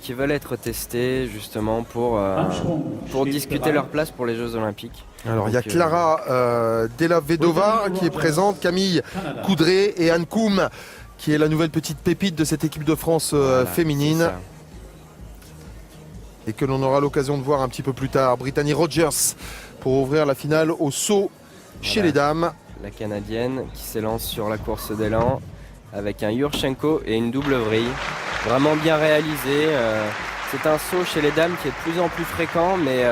qui veulent être testés justement pour discuter leur place pour les Jeux Olympiques. Alors il y a Klara Della Vedova qui est présente, Camille Coudray et Anne Koum qui est la nouvelle petite pépite de cette équipe de France féminine. Et que l'on aura l'occasion de voir un petit peu plus tard. Brittany Rogers pour ouvrir la finale au saut chez les dames. La Canadienne qui s'élance sur la course d'élan avec un Yurchenko et une double vrille. Vraiment bien réalisé. C'est un saut chez les dames qui est de plus en plus fréquent, mais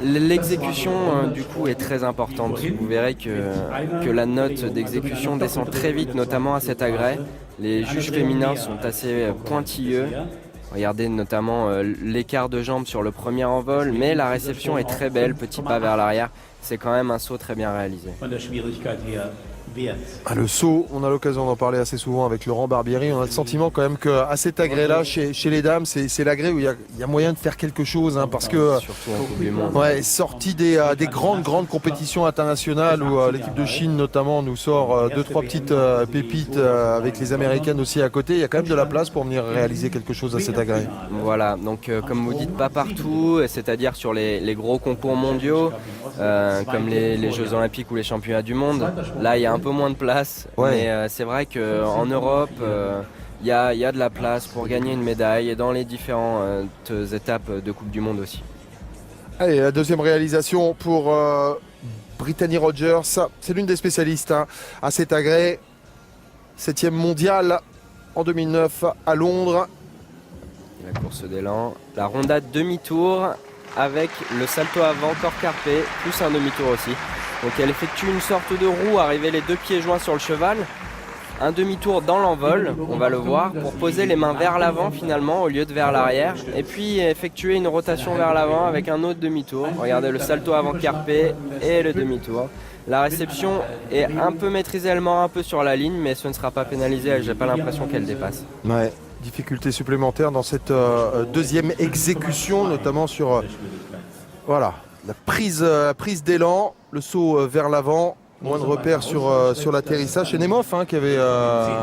l'exécution du coup est très importante. Vous verrez que la note d'exécution descend très vite, notamment à cet agrès. Les juges féminins sont assez pointilleux. Regardez notamment l'écart de jambes sur le premier envol, mais la réception est très belle, petit pas vers l'arrière. C'est quand même un saut très bien réalisé. Le saut, on a l'occasion d'en parler assez souvent avec Laurent Barbieri. On a le sentiment quand même qu'à cet agrès-là, chez les dames, c'est l'agrès où il y a moyen de faire quelque chose. Parce que, surtout en Coupe du Monde. Sorti des grandes compétitions internationales où l'équipe de Chine notamment nous sort 2-3 petites pépites avec les Américaines aussi à côté. Il y a quand même de la place pour venir réaliser quelque chose à cet agrès. Voilà, donc comme vous dites, pas partout, c'est-à-dire sur les gros concours mondiaux, comme les Jeux Olympiques ou les Championnats du Monde. Là, il y a un peu moins de place, mais c'est vrai qu'en Europe, il y a de la place pour gagner une médaille et dans les différentes étapes de Coupe du Monde aussi. Allez, la deuxième réalisation pour Brittany Rogers. C'est l'une des spécialistes à cet agrès. 7e mondiale en 2009 à Londres. La course d'élan, la ronda demi-tour avec le salto avant corps carpé, plus un demi-tour aussi. Donc elle effectue une sorte de roue, arriver les deux pieds joints sur le cheval. Un demi-tour dans l'envol, on va le voir, pour poser les mains vers l'avant finalement au lieu de vers l'arrière. Et puis effectuer une rotation vers l'avant avec un autre demi-tour. Regardez le salto avant carpé et le demi-tour. La réception est un peu maîtrisée, elle mord un peu sur la ligne, mais ce ne sera pas pénalisé, j'ai pas l'impression qu'elle dépasse. Ouais, difficulté supplémentaire dans cette deuxième exécution, notamment sur la prise d'élan, le saut vers l'avant. Moins de repères sur l'atterrissage. Chez Nemov qui avait...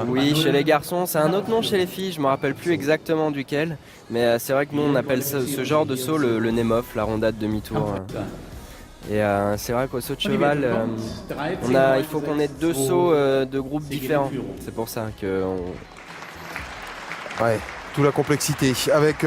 Oui, chez les garçons. C'est un autre nom chez les filles. Je ne me rappelle plus exactement duquel. Mais c'est vrai que nous, on appelle ce genre de saut le Nemov, la ronda de demi-tour. Et c'est vrai qu'au saut de cheval, il faut qu'on ait deux sauts de groupes différents. C'est pour ça que... Ouais, toute la complexité. Avec...